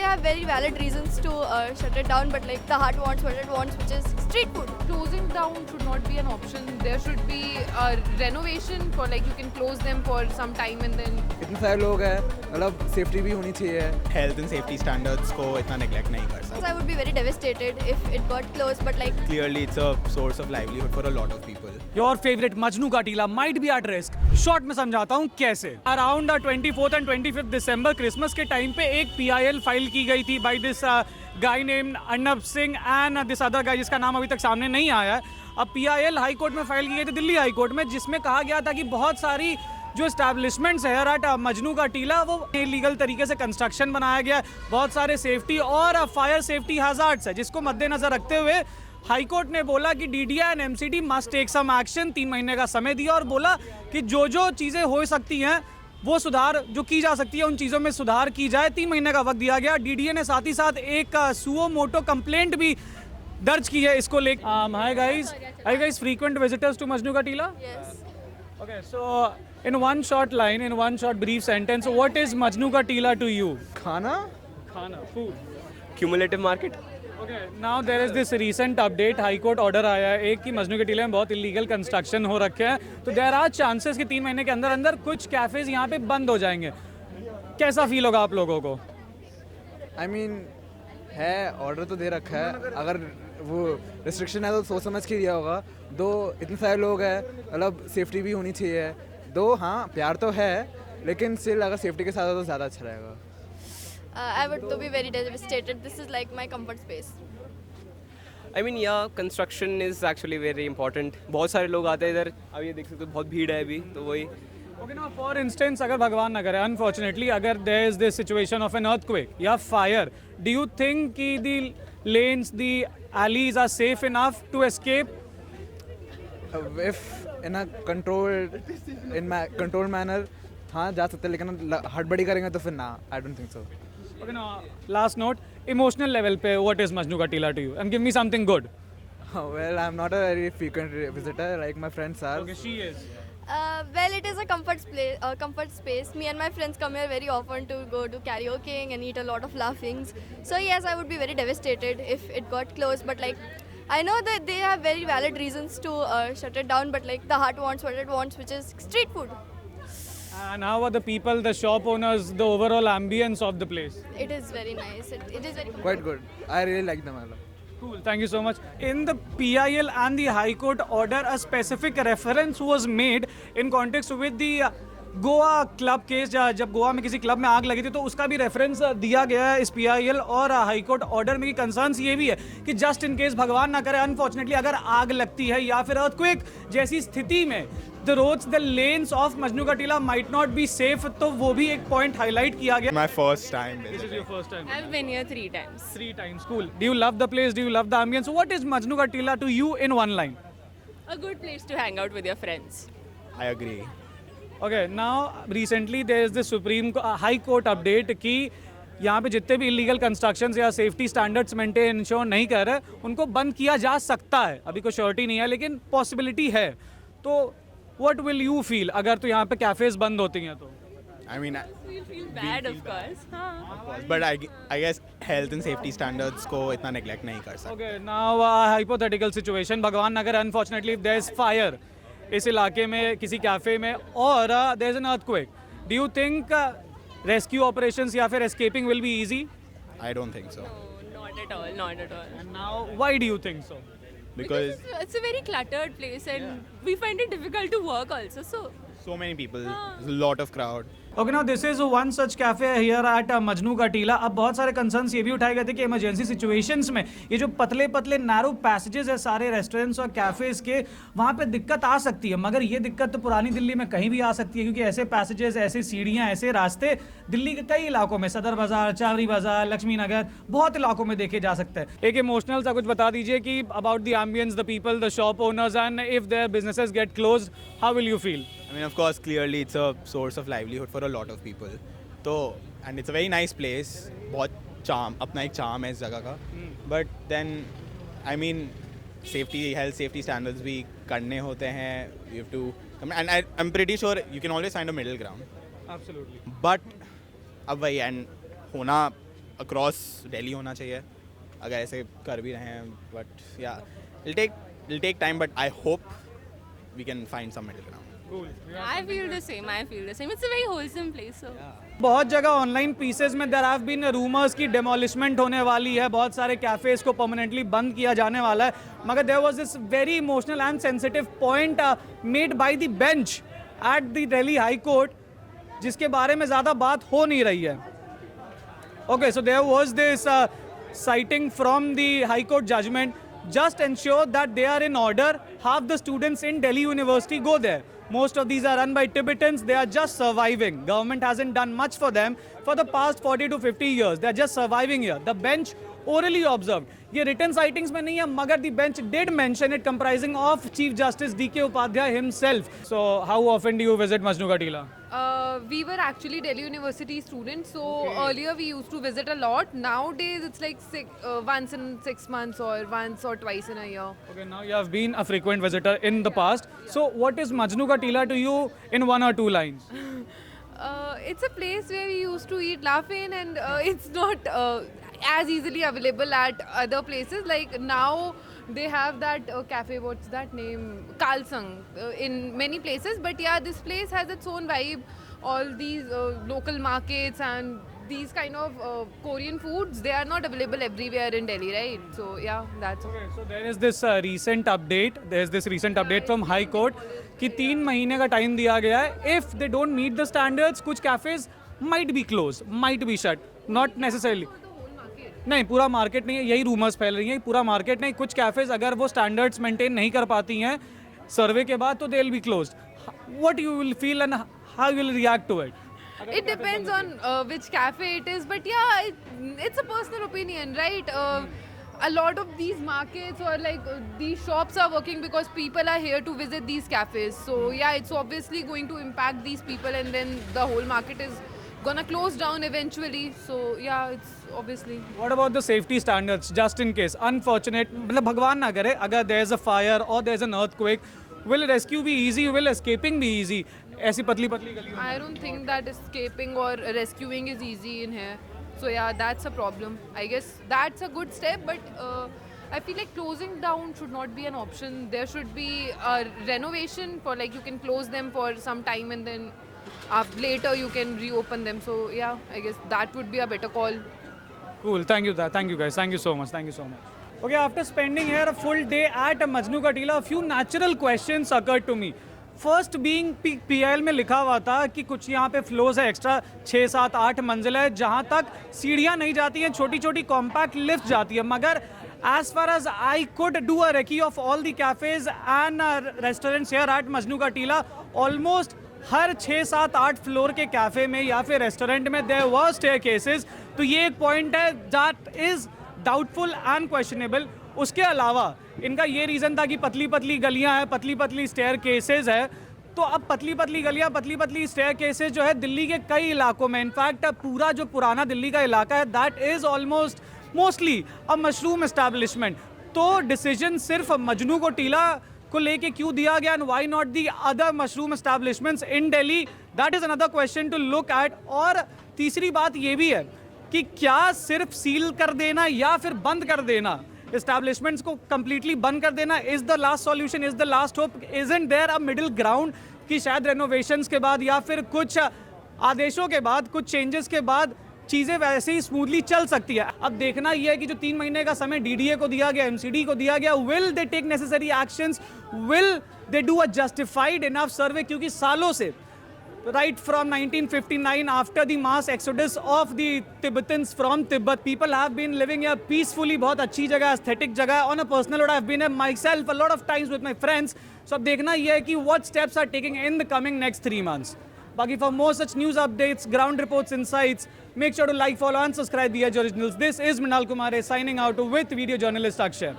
have very valid reasons to shut it down, but like the heart wants what it wants, which is street food. Closing down should not be an option. There should be a renovation for like you can close them for some time and then. इतने सारे लोग हैं, मतलब safety भी होनी चाहिए. Health and safety standards को इतना नेग्लेक्ट नहीं कर सकते. So I would be very devastated if it got closed, but like Clearly, it's a source of livelihood for a lot of people. Your favourite Majnu ka Tila might be at risk. Short में समझाता हूँ कैसे. Around 24th and 25th December Christmas के time पे एक PIL file की गई थी by this guy named Arnab Singh and this other guy जिसका नाम अभी तक सामने नहीं आया है. अब PIL हाई कोर्ट में फाइल की गई थी, दिल्ली हाई कोर्ट में, जिसमें कहा गया था कि बहुत सारी जो इस्टेब्लिशमेंट्स है एट मजनू का टीला वो इलीगल तरीके से कंस्ट्रक्शन बनाया गया है. बहुत सारे सेफ्टी और फायर सेफ्टी हैजार्ड्स है, जिसको मद्देनजर रखते हुए हाई कोर्ट ने बोला कि DDI and MCD must take some action. 3 महीने का समय दिया और बोला कि जो जो चीज़ें हो सकती हैं वो सुधार जो की जा सकती है उन चीज़ों में सुधार की जाए. 3 महीने का वक्त दिया गया. DDA ने साथ ही साथ एक सुओ मोटो कंप्लेंट भी दर्ज की है इसको लेकर. Hi guys frequent visitors to Majnu ka Tila. yes. Okay, so in one short line, in one short brief sentence, what is Majnu Ka Tila to you? खाना? Khana, food. Cumulative market. Okay, now there is this recent update, High Court order आया है एक कि मजनू के टीले में बहुत illegal construction हो रखे हैं, तो देयर आर चांसेस कि 3 महीने के अंदर अंदर कुछ कैफेज यहाँ पे बंद हो जाएंगे. कैसा फील होगा आप लोगों को? I mean, है ऑर्डर तो दे रखा है. अगर वो रिस्ट्रिक्शन है तो सोच समझ के दिया होगा. दो इतने सारे लोग हैं, मतलब सेफ्टी भी होनी चाहिए. दो हाँ प्यार तो है, लेकिन स्टिल अगर सेफ्टी के साथ हो तो ज़्यादा अच्छा रहेगा. I would to be very devastated. This is like my comfort space. I mean, yeah, construction is actually very important. बहुत सारे लोग आते हैं इधर. अब ये देख सकते हो बहुत भीड़ है अभी, तो वही. Okay, now for instance, अगर भगवान न करे, unfortunately, अगर there is this situation of an earthquake या fire, do you think कि the lanes, the alleys are safe enough to escape? If in a controlled manner, हाँ जा सकते हैं, लेकिन हड़बड़ी करेंगे तो फिर ना. I don't think so. Okay, now last note, emotional level पे what is Majnu Ka Tila to you? And give me something good. Well, I'm not a very frequent visitor like my friends are. Okay, she is. Well, it is a comfort space. Me and my friends come here very often to go to karaoke and eat a lot of laughings. So yes, I would be very devastated if it got closed. But like, I know that they have very valid reasons to shut it down. But like, the heart wants what it wants, which is street food. And how are the people, the shop owners, the overall ambience of the place? It is very nice. It is very Quite good. I really like them a lot. Cool, thank you so much. In the PIL and the High Court order, a specific reference was made in context with the Goa club case. जब गोवा में किसी club में आग लगी थी तो उसका भी रेफरेंस दिया गया है इस PIL और हाई कोर्ट ऑर्डर में. कंसर्न्स ये भी है कि जस्ट इन केस भगवान ना करे अनफॉर्चुनेटली अगर आग लगती है या फिर अर्थक्वेक जैसी स्थिति में the roads, the lanes of Majnu Ka Tila might not be safe, तो वो भी एक पॉइंट हाईलाइट किया गया. My first time. This is your first time. I've been here 3 times. 3 times. Cool. Do you love the place? Do you love the ambience? What is Majnu Ka Tila to you in one line? A good place to hang out with your friends. I agree. Okay, now recently there is the High Court update कि यहाँ पे जितने भी illegal constructions या safety standards maintain ensure नहीं कर रहे उनको बंद किया जा सकता है. अभी कोई श्योरिटी नहीं है लेकिन पॉसिबिलिटी है. तो what will you feel अगर तो यहाँ पे कैफेज बंद होती हैं तो? I mean, We'll feel bad, of course. but I guess health and safety standards को इतना neglect नहीं कर सकते. Okay, now hypothetical situation. भगवान अगर unfortunately if there is fire इस इलाके में किसी कैफे में और there is an earthquake, do you think rescue operations या फिर escaping will be easy? I don't think so. No, not at all, not at all. And now why do you think so? Because It's a very cluttered place and we find it difficult to work also. so many people, there's a lot of crowd. Okay, now this is one such cafe here at Majnu Ka Tila. अब बहुत सारे concerns ये भी उठाए गए थे कि emergency situations में ये जो पतले पतले नैरो पैसेजेस है सारे रेस्टोरेंट्स और कैफेज के, वहाँ पे दिक्कत आ सकती है. मगर ये दिक्कत तो पुरानी दिल्ली में कहीं भी आ सकती है क्योंकि ऐसे पैसेजेस, ऐसी सीढ़ियाँ, ऐसे रास्ते दिल्ली के कई इलाकों में, सदर बाजार, चावरी बाजार, लक्ष्मी नगर, बहुत इलाकों में देखे जा सकते हैं. एक इमोशनल सा कुछ बता दीजिए कि about the ambience, the people, the shop owners and if their businesses gate closed, how will you feel? I mean, of course, clearly it's a source of livelihood for a lot of people. तो and it's a very nice place. बहुत charm, अपना एक charm है इस जगह का. But then, I mean, health safety standards भी करने होते हैं. You have to, and I'm pretty sure you can always find a middle ground. Absolutely. But अब वही and होना across Delhi होना चाहिए अगर ऐसे कर भी रहे हैं, but yeah, it'll take time, but I hope we can find some middle ground. I feel the same. It's a very wholesome place. So. बहुत जगह ऑनलाइन पीसेज में देयर हैव बीन रूमर्स की डेमोलिशमेंट होने वाली है, बहुत सारे कैफेज को परमानेंटली बंद किया जाने वाला है, मगर there was this very emotional and sensitive point made by the bench at the Delhi high court, जिसके बारे में ज़्यादा बात हो नहीं रही है. Okay, so there was this citing from the High Court judgment, just ensure that they are in order. Half the students in Delhi University go there. Most of these are run by Tibetans. They are just surviving. Government hasn't done much for them for the past 40 to 50 years. They are just surviving here. The bench orally observed. ये written sightings में नहीं है, मगर the bench did mention it, comprising of Chief Justice D.K. Upadhyay himself. So how often do you visit Majnu Ka Tila? We were actually Delhi University students, so earlier we used to visit a lot. Nowadays it's like once in 6 months or once or twice in a year. Okay, now you have been a frequent visitor in the past. So what is Majnu Ka Tila to you in 1 or 2 lines? It's a place where we used to eat laughing, and it's not as easily available at other places. Like now they have that cafe, what's that name, Kalsang, in many places, but yeah, this place has its own vibe. All these local markets and these kind of Korean foods, they are not available everywhere in Delhi, right? So yeah, that's Okay, so there is this recent update. There is this recent update from High Court कि 3 महीने का time दिया गया है. If they don't meet the standards, कुछ cafes might be closed, might be shut, not necessarily. नहीं, पूरा market नहीं है, यही रूमर्स फैल रही हैं. पूरा मार्केट नहीं, कुछ कैफेज अगर वो स्टैंडर्ड्स मेंटेन नहीं कर पाती हैं सर्वे के बाद, तो they will be closed. What you will feel and how you will react to it? It depends on which cafe it is, but yeah, it's a personal opinion, right? A lot of these markets or like these shops are working because people are here to visit these cafes. So yeah, it's obviously going to impact these people, and then the whole market is gonna close down eventually. So yeah, it's obviously. What about the safety standards, just in case? Unfortunate, मतलब भगवान ना करे, अगर there is a fire or there is an earthquake, will rescue be easy? Will escaping be easy? ऐसी पतली पतली गलियों में. I don't think that escaping or rescuing is easy in here. So yeah, that's a problem. I guess that's a good step, but I feel like closing down should not be an option. There should be a renovation for, like, you can close them for some time and then later you can reopen them. So yeah, I guess that would be a better call. Cool. Thank you guys. Thank you so much. Okay, after spending here a full day at Majnu Ka Tila, a few natural questions occurred to me. First being PIL में लिखा हुआ था कि कुछ यहाँ पे floors है extra 6, 7, 8 मंजिल है जहाँ तक सीढ़ियाँ नहीं जाती हैं, छोटी छोटी कॉम्पैक्ट लिफ्ट जाती है. मगर as far as I could do a recce of all the cafes and restaurants here at Majnu Ka Tila, almost her 6, 7, 8 floor के कैफे में या फिर रेस्टोरेंट में there were staircases. तो ये एक पॉइंट है that is doubtful and questionable. उसके अलावा इनका ये रीज़न था कि पतली पतली गलियां हैं, पतली पतली स्टेयर केसेज है. तो अब पतली पतली गलियां, पतली पतली स्टेयर केसेज जो है दिल्ली के कई इलाकों में, इनफैक्ट पूरा जो पुराना दिल्ली का इलाका है that is almost mostly a mushroom establishment. तो डिसीजन सिर्फ मजनू को टीला को लेके क्यों दिया गया and why not the other mushroom establishments in Delhi, that is another question to look at. और तीसरी बात ये भी है कि क्या सिर्फ सील कर देना या फिर बंद कर देना, एस्टैब्लिशमेंट्स को कंप्लीटली बंद कर देना is the last solution, is the last hope? Isn't there a middle ground कि शायद रेनोवेशंस के बाद या फिर कुछ आदेशों के बाद, कुछ चेंजेस के बाद चीज़ें वैसे ही स्मूथली चल सकती है? अब देखना यह है कि जो 3 महीने का समय DDA को दिया गया, MCD को दिया गया, will they take necessary actions, will they do a justified enough survey? क्योंकि सालों से right from 1959, after the mass exodus of the Tibetans from Tibet, people have been living here peacefully. बहुत अच्छी जगह, aesthetic जगह. On a personal note, I've been here myself a lot of times with my friends. So अब देखना ये है कि what steps are taking in the coming next 3 months. बाकी for more such news updates, ground reports, insights, make sure to like, follow and subscribe The Edge Originals. This is Mrinal Kumare signing out with video journalist Akshay.